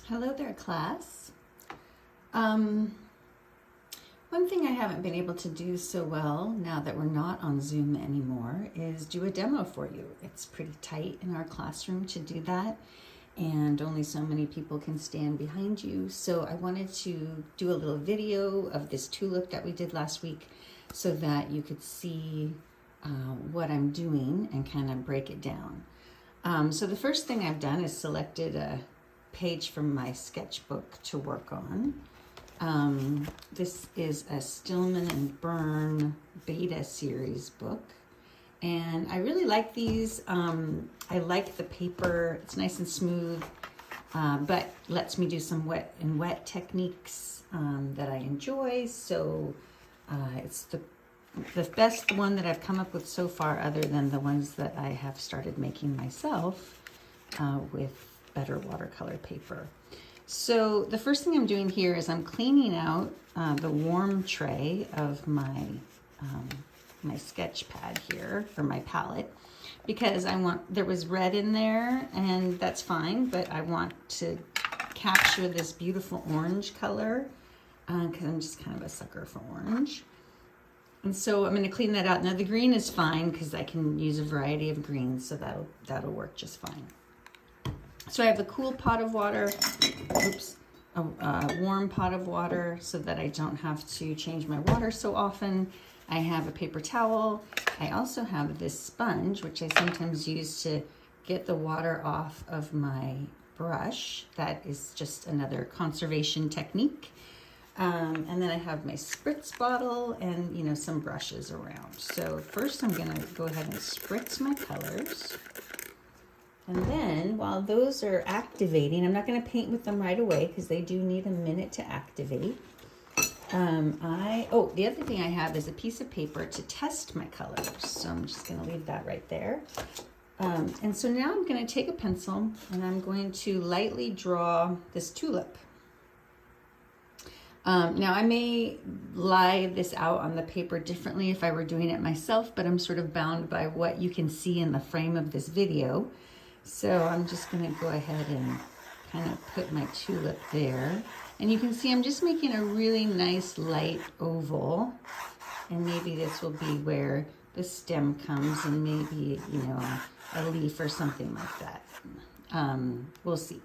Hello there, class. One thing I haven't been able to do so well now that we're not on Zoom anymore is do a demo for you. It's pretty tight in our classroom to do that, and only so many people can stand behind you. So I wanted to do a little video of this tulip that we did last week so that you could see what I'm doing and kind of break it down. So the first thing I've done is selected a page from my sketchbook to work on. This is a Stillman and Byrne beta series book, and I really like these. I like the paper. It's nice and smooth, but lets me do some wet and wet techniques that I enjoy. So it's the best one that I've come up with so far, other than the ones that I have started making myself with better watercolor paper. So the first thing I'm doing here is I'm cleaning out the warm tray of my my sketch pad here, or my palette, because there was red in there, and that's fine, but I want to capture this beautiful orange color because I'm just kind of a sucker for orange. And so I'm going to clean that out. Now the green is fine because I can use a variety of greens, so that'll work just fine. So I have a cool pot of water, a warm pot of water so that I don't have to change my water so often. I have a paper towel. I also have this sponge, which I sometimes use to get the water off of my brush. That is just another conservation technique. And then I have my spritz bottle and, some brushes around. So first I'm going to go ahead and spritz my colors. And then while those are activating, I'm not going to paint with them right away because they do need a minute to activate. The other thing I have is a piece of paper to test my colors. So I'm just going to leave that right there. And so now I'm going to take a pencil and I'm going to lightly draw this tulip. Now I may lie this out on the paper differently if I were doing it myself, but I'm sort of bound by what you can see in the frame of this video. So I'm just going to go ahead and kind of put my tulip there. And you can see I'm just making a really nice light oval. And maybe this will be where the stem comes, and maybe, a leaf or something like that. We'll see.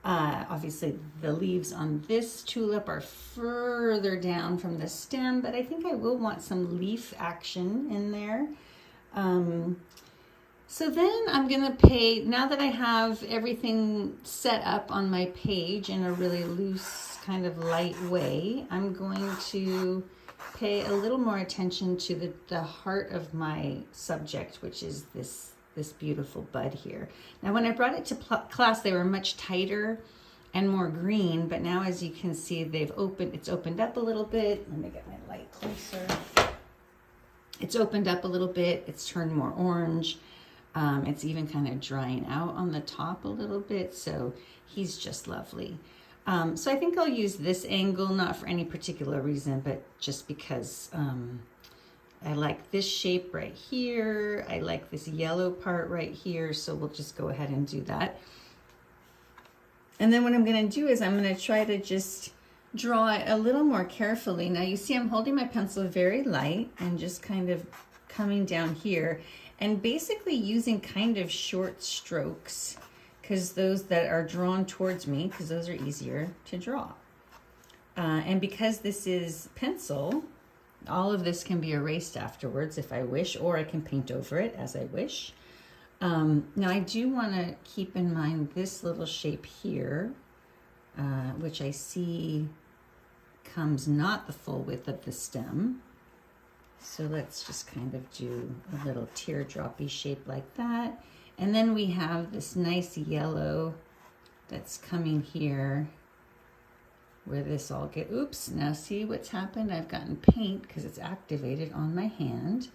Obviously the leaves on this tulip are further down from the stem, but I think I will want some leaf action in there. So then I'm going to now that I have everything set up on my page in a really loose, kind of light way, I'm going to pay a little more attention to the heart of my subject, which is this beautiful bud here. Now when I brought it to class, they were much tighter and more green, but now as you can see, it's opened up a little bit. Let me get my light closer. It's opened up a little bit. It's turned more orange. It's even kind of drying out on the top a little bit, so he's just lovely. So I think I'll use this angle, not for any particular reason, but just because I like this shape right here. I like this yellow part right here, so we'll just go ahead and do that. And then what I'm going to do is I'm going to try to just draw it a little more carefully. Now you see I'm holding my pencil very light and just kind of coming down here and basically using kind of short strokes, because those that are drawn towards me, because those are easier to draw. And because this is pencil, all of this can be erased afterwards if I wish, or I can paint over it as I wish. Now I do want to keep in mind this little shape here, which I see comes not the full width of the stem. So let's just kind of do a little teardroppy shape like that. And then we have this nice yellow that's coming here where this all oops, now see what's happened? I've gotten paint because it's activated on my hand.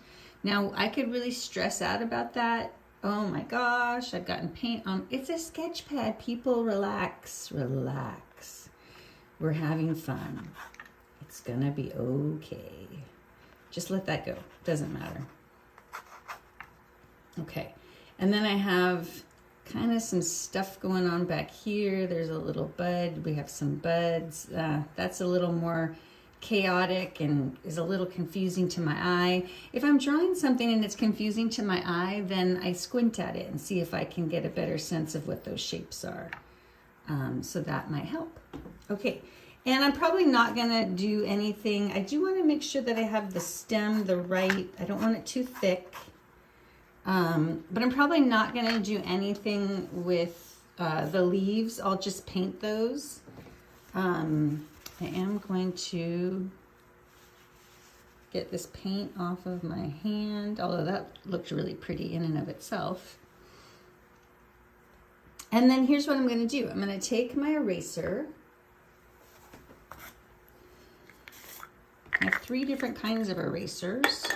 Now I could really stress out about that. Oh my gosh, I've gotten paint on. It's a sketch pad. People, relax, relax. We're having fun. It's gonna be okay. Just let that go. Doesn't matter. Okay. And then I have kind of some stuff going on back here. There's a little bud. We have some buds. That's a little more chaotic and is a little confusing to my eye. If I'm drawing something and it's confusing to my eye, then I squint at it and see if I can get a better sense of what those shapes are. So that might help. Okay, and I'm probably not gonna do anything. I do wanna make sure that I have the stem I don't want it too thick. But I'm probably not gonna do anything with the leaves. I'll just paint those. I am going to get this paint off of my hand, although that looked really pretty in and of itself. And then here's what I'm going to do. I'm going to take my eraser. I have 3 different kinds of erasers.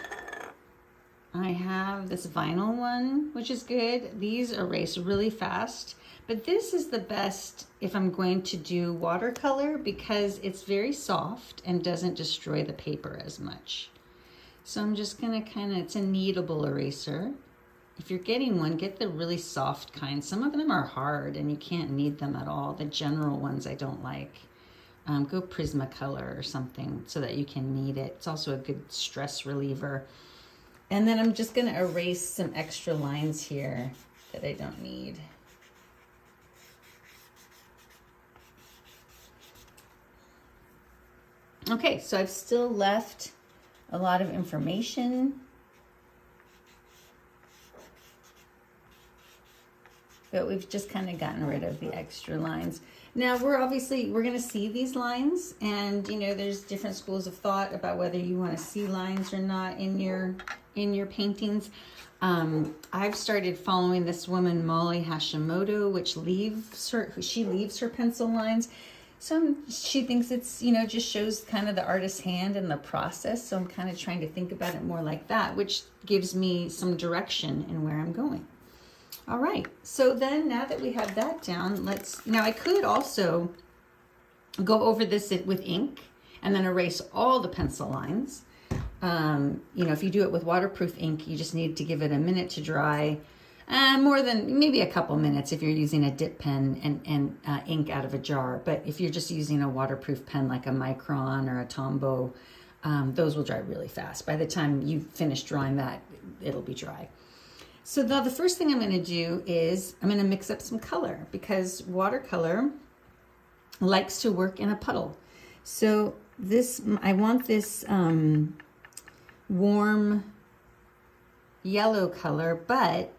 I have this vinyl one, which is good. These erase really fast. But this is the best if I'm going to do watercolor because it's very soft and doesn't destroy the paper as much. So I'm just gonna it's a kneadable eraser. If you're getting one, get the really soft kind. Some of them are hard and you can't knead them at all. The general ones I don't like. Go Prismacolor or something so that you can knead it. It's also a good stress reliever. And then I'm just gonna erase some extra lines here that I don't need. Okay, so I've still left a lot of information. But we've just kind of gotten rid of the extra lines. Now we're going to see these lines, and you know there's different schools of thought about whether you want to see lines or not in your paintings. I've started following this woman Molly Hashimoto, which she leaves her pencil lines. So she thinks it's, just shows kind of the artist's hand and the process. So I'm kind of trying to think about it more like that, which gives me some direction in where I'm going. All right. So then now that we have that down, now I could also go over this with ink and then erase all the pencil lines. If you do it with waterproof ink, you just need to give it a minute to dry. More than maybe a couple minutes if you're using a dip pen and ink out of a jar. But if you're just using a waterproof pen like a Micron or a Tombow, those will dry really fast. By the time you finish drawing that, it'll be dry. So now the first thing I'm going to do is I'm going to mix up some color because watercolor likes to work in a puddle. So I want this warm yellow color, but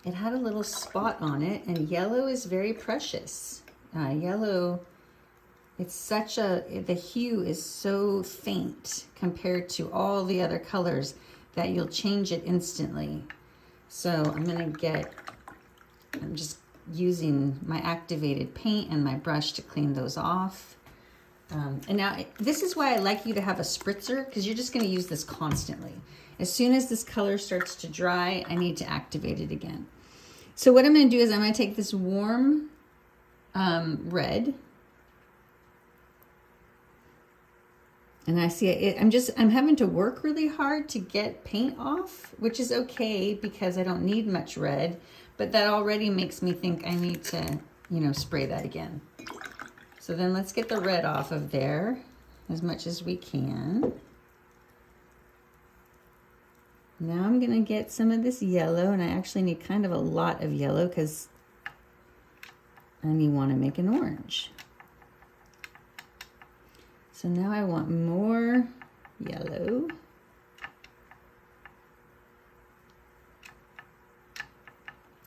it had a little spot on it, and yellow is very precious. Yellow, the hue is so faint compared to all the other colors that you'll change it instantly. So I'm just using my activated paint and my brush to clean those off. And now this is why I like you to have a spritzer, because you're just going to use this constantly. As soon as this color starts to dry, I need to activate it again. So what I'm going to do is I'm going to take this warm red, and I see it. I'm having to work really hard to get paint off, which is okay because I don't need much red, but that already makes me think I need to, spray that again. So then let's get the red off of there as much as we can. Now I'm gonna get some of this yellow, and I actually need kind of a lot of yellow because I want to make an orange. So now I want more yellow.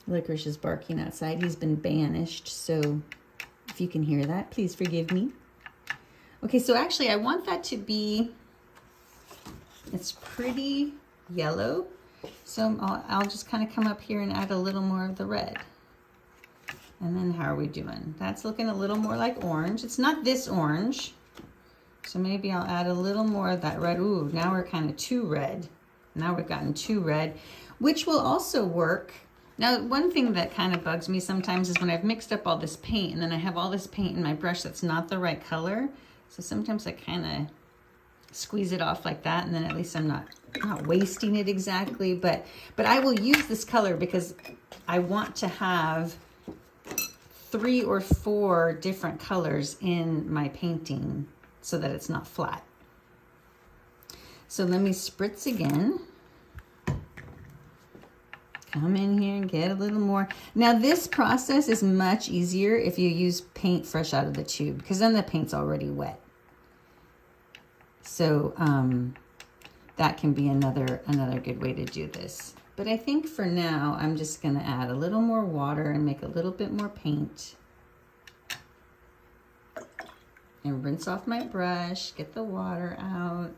Licorice is barking outside. He's been banished, so if you can hear that, please forgive me. Okay, so actually I want that to be, it's pretty yellow, so I'll just kind of come up here and add a little more of the red. And then how are we doing? That's looking a little more like orange. It's not this orange, so maybe I'll add a little more of that red. Ooh, now we're kind of too red. Now we've gotten too red, which will also work. Now, one thing that kind of bugs me sometimes is when I've mixed up all this paint and then I have all this paint in my brush that's not the right color. So sometimes I kind of squeeze it off like that, and then at least I'm not wasting it exactly. But I will use this color because I want to have 3 or 4 different colors in my painting so that it's not flat. So let me spritz again. Come in here and get a little more. Now this process is much easier if you use paint fresh out of the tube, because then the paint's already wet. So that can be another good way to do this. But I think for now, I'm just gonna add a little more water and make a little bit more paint. And rinse off my brush, get the water out.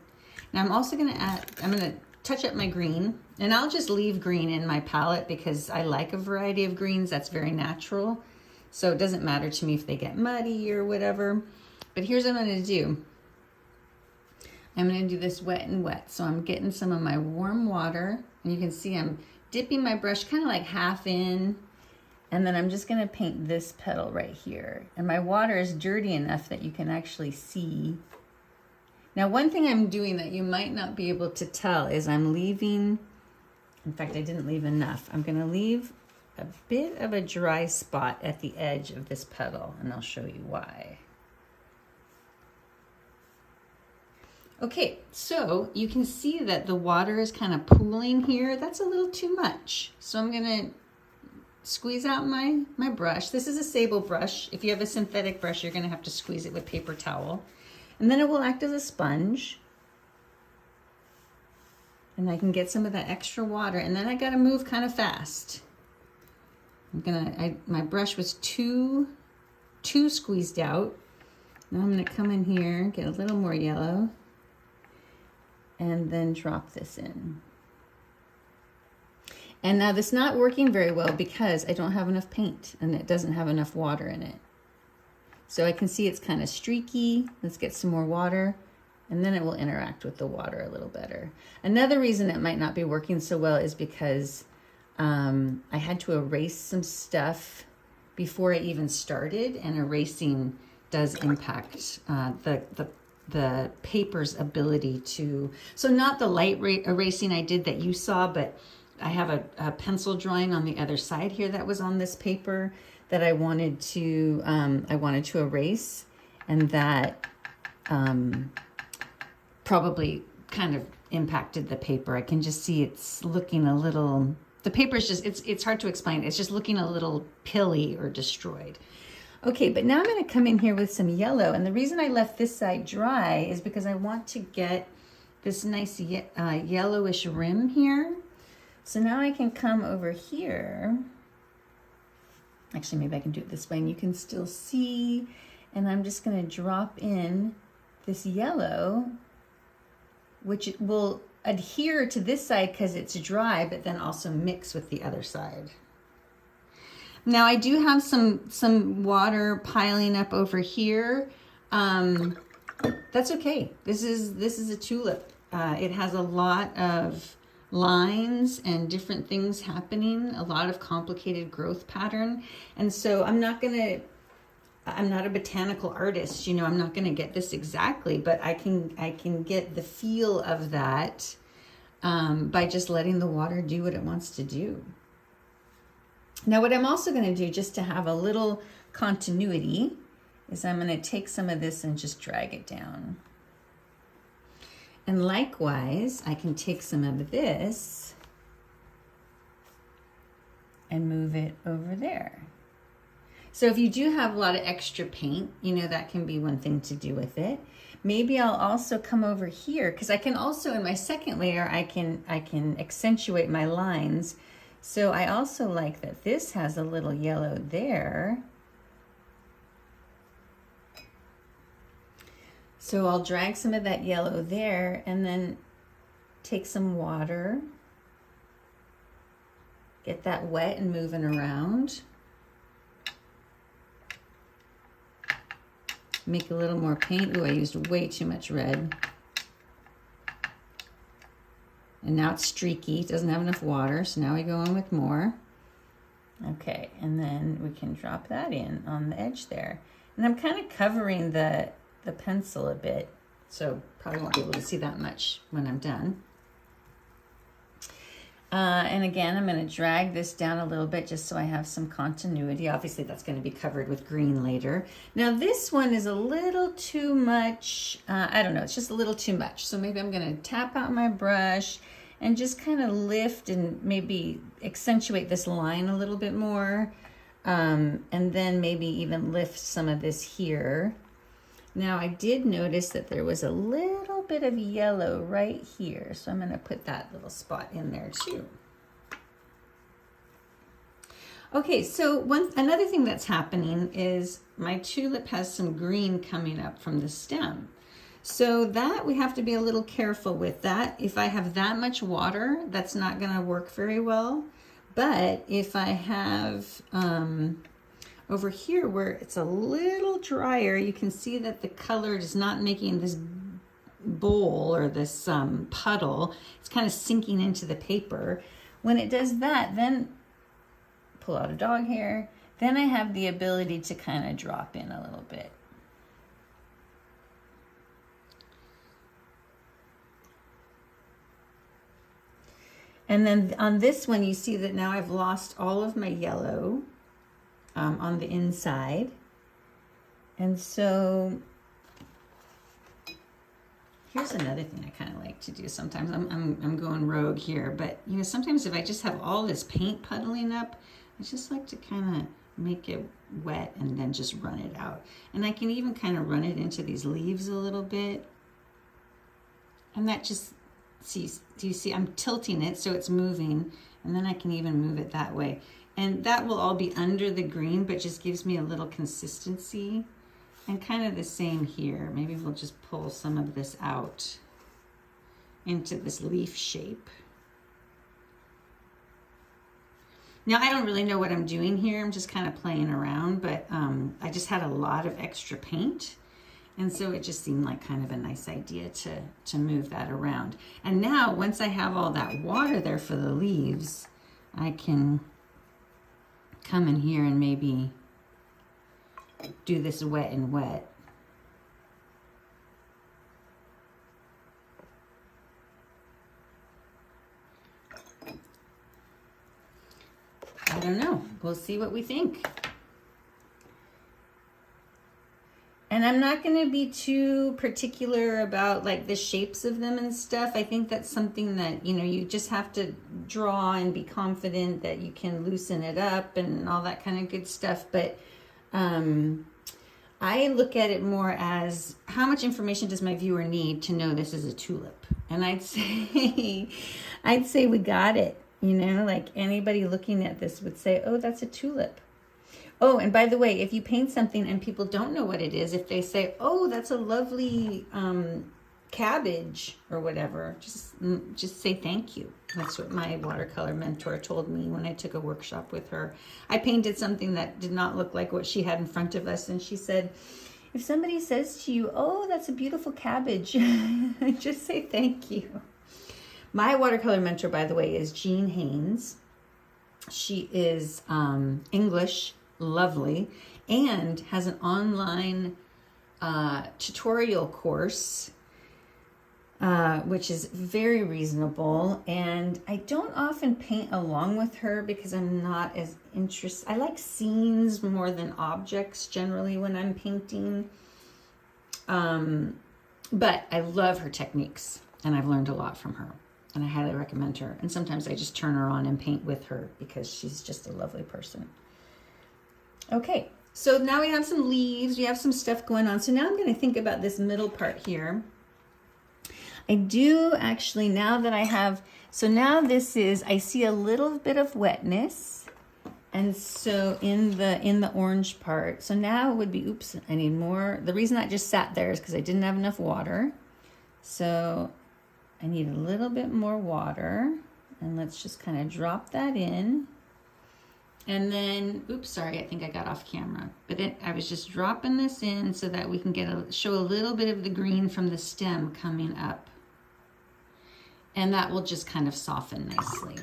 Now I'm also gonna touch up my green, and I'll just leave green in my palette because I like a variety of greens. That's very natural. So it doesn't matter to me if they get muddy or whatever. But here's what I'm gonna do. I'm gonna do this wet and wet. So I'm getting some of my warm water, and you can see I'm dipping my brush kind of like half in, and then I'm just gonna paint this petal right here. And my water is dirty enough that you can actually see. Now, one thing I'm doing that you might not be able to tell is I'm leaving, in fact, I didn't leave enough. I'm gonna leave a bit of a dry spot at the edge of this petal, and I'll show you why. Okay, so you can see that the water is kind of pooling here. That's a little too much. So I'm gonna squeeze out my brush. This is a sable brush. If you have a synthetic brush, you're gonna have to squeeze it with paper towel. And then it will act as a sponge. And I can get some of that extra water. And then I gotta move kind of fast. My brush was too squeezed out. Now I'm gonna come in here, get a little more yellow, and then drop this in. And now this is not working very well because I don't have enough paint and it doesn't have enough water in it. So I can see it's kind of streaky. Let's get some more water, and then it will interact with the water a little better. Another reason it might not be working so well is because I had to erase some stuff before I even started, and erasing does impact the paper's ability to, so not the light erasing I did that you saw, but I have a pencil drawing on the other side here that was on this paper that I wanted to erase, and that probably kind of impacted the paper. I can just see it's looking a little, the paper is just, it's hard to explain. It's just looking a little pilly or destroyed. Okay, but now I'm gonna come in here with some yellow, and the reason I left this side dry is because I want to get this nice yellowish rim here. So now I can come over here. Actually, maybe I can do it this way and you can still see. And I'm just gonna drop in this yellow, which will adhere to this side because it's dry, but then also mix with the other side. Now I do have some water piling up over here. That's okay. This is a tulip. It has a lot of lines and different things happening, a lot of complicated growth pattern. And so I'm not a botanical artist, you know, I'm not gonna get this exactly, but I can get the feel of that by just letting the water do what it wants to do. Now what I'm also gonna do, just to have a little continuity, is I'm gonna take some of this and just drag it down. And likewise, I can take some of this and move it over there. So if you do have a lot of extra paint, you know, that can be one thing to do with it. Maybe I'll also come over here, because I can also, in my second layer, I can accentuate my lines. So I also like that this has a little yellow there. So I'll drag some of that yellow there and then take some water, get that wet and moving around. Make a little more paint. Ooh, I used way too much red. And now it's streaky, it doesn't have enough water, so now we go in with more. Okay, and then we can drop that in on the edge there. And I'm kind of covering the pencil a bit, so probably won't be able to see that much when I'm done. And again, I'm going to drag this down a little bit just so I have some continuity. Obviously, that's going to be covered with green later. Now, this one is a little too much. I don't know. It's just a little too much. So maybe I'm going to tap out my brush and just kind of lift and maybe accentuate this line a little bit more. And then maybe even lift some of this here. Now, I did notice that there was a little bit of yellow right here, so I'm going to put that little spot in there too. Okay, so another thing that's happening is my tulip has some green coming up from the stem. So that we have to be a little careful with that. If I have that much water, that's not going to work very well. But if I have over here where it's a little drier, you can see that the color is not making this bowl or this puddle. It's kind of sinking into the paper. When it does that, then pull out a dog hair. Then I have the ability to kind of drop in a little bit. And then on this one, you see that now I've lost all of my yellow on the inside. And so here's another thing I kind of like to do sometimes. I'm going rogue here, but you know, sometimes if I just have all this paint puddling up, I just like to kind of make it wet and then just run it out. And I can even kind of run it into these leaves a little bit. And that just, do you see, I'm tilting it so it's moving, and then I can even move it that way. And that will all be under the green, but just gives me a little consistency. And kind of the same here. Maybe we'll just pull some of this out into this leaf shape. Now, I don't really know what I'm doing here. I'm just kind of playing around, but I just had a lot of extra paint. And so it just seemed like kind of a nice idea to move that around. And now, once I have all that water there for the leaves, I can come in here and maybe do this wet and wet. I don't know. We'll see what we think. And I'm not going to be too particular about like the shapes of them and stuff. I think that's something that, you know, you just have to draw and be confident that you can loosen it up and all that kind of good stuff. But I look at it more as how much information does my viewer need to know this is a tulip? And I'd say we got it. You know, like anybody looking at this would say, oh, that's a tulip. Oh, and by the way, if you paint something and people don't know what it is, if they say, oh, that's a lovely cabbage or whatever, just say thank you. That's what my watercolor mentor told me when I took a workshop with her. I painted something that did not look like what she had in front of us, and she said, if somebody says to you, oh, that's a beautiful cabbage, just say thank you. My watercolor mentor, by the way, is Jean Haynes. She is English, lovely, and has an online tutorial course, which is very reasonable. And I don't often paint along with her because I'm not as interested. I like scenes more than objects generally when I'm painting. But I love her techniques, and I've learned a lot from her. And I highly recommend her. And sometimes I just turn her on and paint with her because she's just a lovely person. Okay, so now we have some leaves. We have some stuff going on. So now I'm going to think about this middle part here. I do actually, now that I have, so now this is, I see a little bit of wetness. And so in the orange part, so now it would be, oops, I need more. The reason that just sat there is because I didn't have enough water. So I need a little bit more water, and let's just kind of drop that in. And then, oops, sorry, I think I got off camera. But I was just dropping this in so that we can show a little bit of the green from the stem coming up. And that will just kind of soften nicely.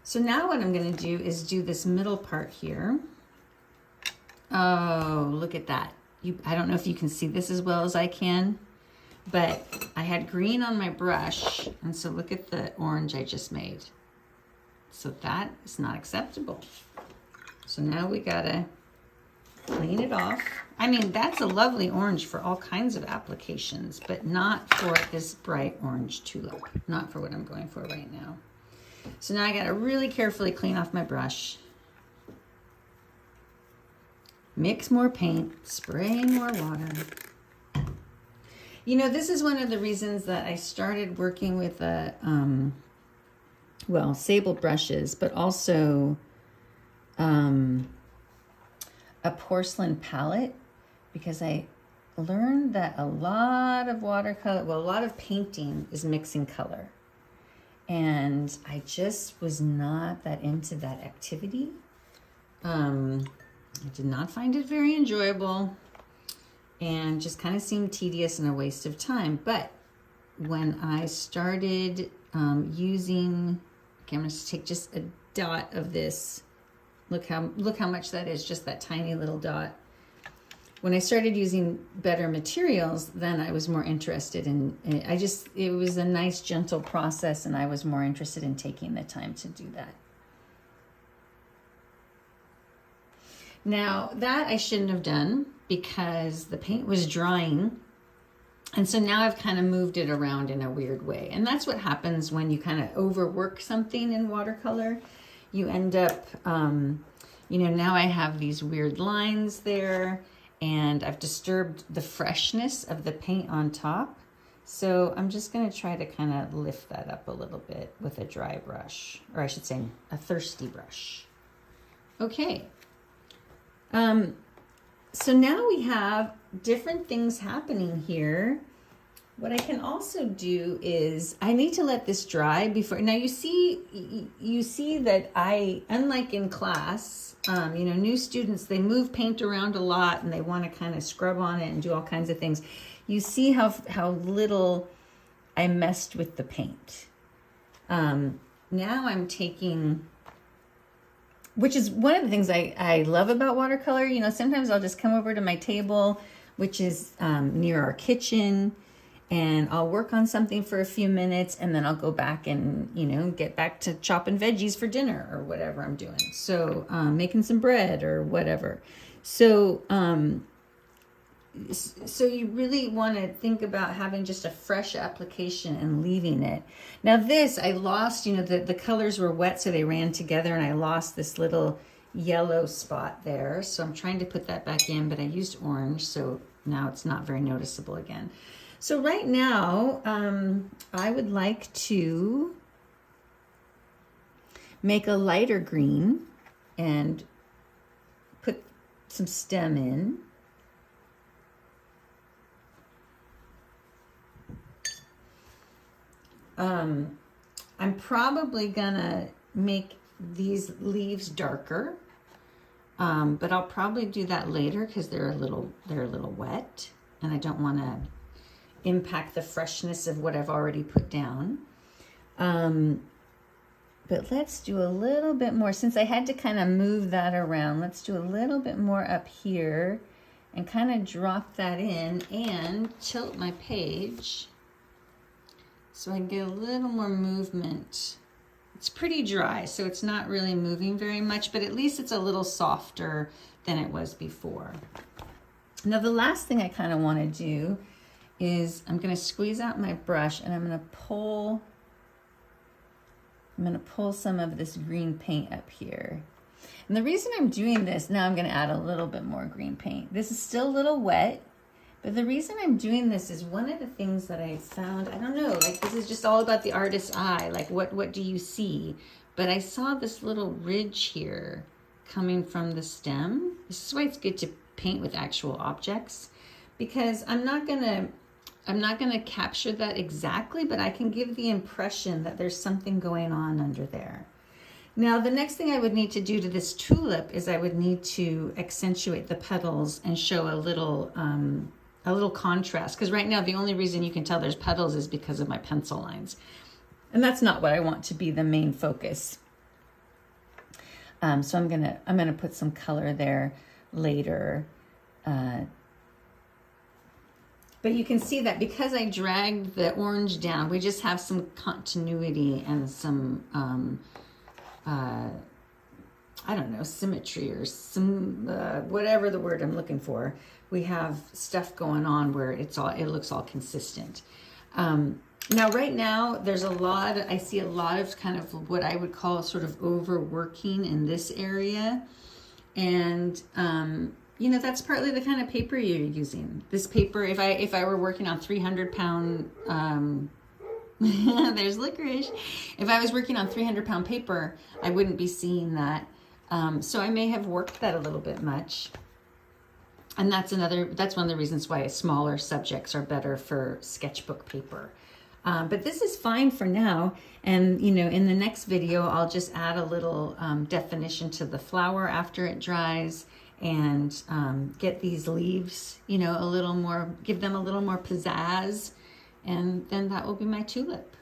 So now what I'm going to do is do this middle part here. Oh, look at that. I don't know if you can see this as well as I can. But I had green on my brush, and so look at the orange I just made. So that is not acceptable. So now we gotta clean it off. I mean, that's a lovely orange for all kinds of applications, but not for this bright orange tulip. Not for what I'm going for right now. So now I gotta really carefully clean off my brush. Mix more paint, spray more water. You know, this is one of the reasons that I started working with well, sable brushes, but also a porcelain palette, because I learned that a lot of watercolor, well, a lot of painting is mixing color. And I just was not that into that activity. I did not find it very enjoyable and just kind of seemed tedious and a waste of time. But when I started using, okay, I'm going to take just a dot of this. Look how much that is, just that tiny little dot. When I started using better materials, then I was more interested in it. It was a nice, gentle process, and I was more interested in taking the time to do that. Now, that I shouldn't have done because the paint was drying. And so now I've kind of moved it around in a weird way. And that's what happens when you kind of overwork something in watercolor. You end up, you know, now I have these weird lines there, and I've disturbed the freshness of the paint on top. So I'm just going to try to kind of lift that up a little bit with a dry brush, or I should say a thirsty brush. Okay. So now we have different things happening here. What I can also do is I need to let this dry before. Now you see that I, unlike in class, you know, new students, they move paint around a lot and they want to kind of scrub on it and do all kinds of things. You see how little I messed with the paint. Now I'm taking, which is one of the things I love about watercolor. You know, sometimes I'll just come over to my table, which is near our kitchen, and I'll work on something for a few minutes, and then I'll go back and, you know, get back to chopping veggies for dinner or whatever I'm doing. So making some bread or whatever. So so you really want to think about having just a fresh application and leaving it. Now this, I lost, you know, the colors were wet, so they ran together, and I lost this little yellow spot there. So I'm trying to put that back in, but I used orange, so now it's not very noticeable again. So right now, I would like to make a lighter green and put some stem in. I'm probably gonna make these leaves darker, but I'll probably do that later because they're a little wet, and I don't want to impact the freshness of what I've already put down. But let's do a little bit more. Since I had to kind of move that around, let's do a little bit more up here and kind of drop that in and tilt my page so I can get a little more movement. It's pretty dry, so it's not really moving very much, but at least it's a little softer than it was before. Now the last thing I kind of want to do is I'm going to squeeze out my brush, and I'm going to pull some of this green paint up here. And the reason I'm doing this, now I'm going to add a little bit more green paint. This is still a little wet, but the reason I'm doing this is one of the things that I found, I don't know, like this is just all about the artist's eye, like what do you see? But I saw this little ridge here coming from the stem. This is why it's good to paint with actual objects, because I'm not gonna capture that exactly, but I can give the impression that there's something going on under there. Now, the next thing I would need to do to this tulip is I would need to accentuate the petals and show a little contrast, because right now the only reason you can tell there's petals is because of my pencil lines. And that's not what I want to be the main focus. So I'm gonna put some color there later. But you can see that because I dragged the orange down, we just have some continuity and some I don't know, symmetry or some, whatever the word I'm looking for. We have stuff going on where it looks all consistent. Now, right now, I see a lot of kind of what I would call sort of overworking in this area. And, you know, that's partly the kind of paper you're using. This paper, if I were working on 300-pound, there's licorice. If I was working on 300-pound paper, I wouldn't be seeing that. So I may have worked that a little bit much. And that's one of the reasons why smaller subjects are better for sketchbook paper. But this is fine for now. And, you know, in the next video, I'll just add a little definition to the flower after it dries and get these leaves, you know, give them a little more pizzazz. And then that will be my tulip.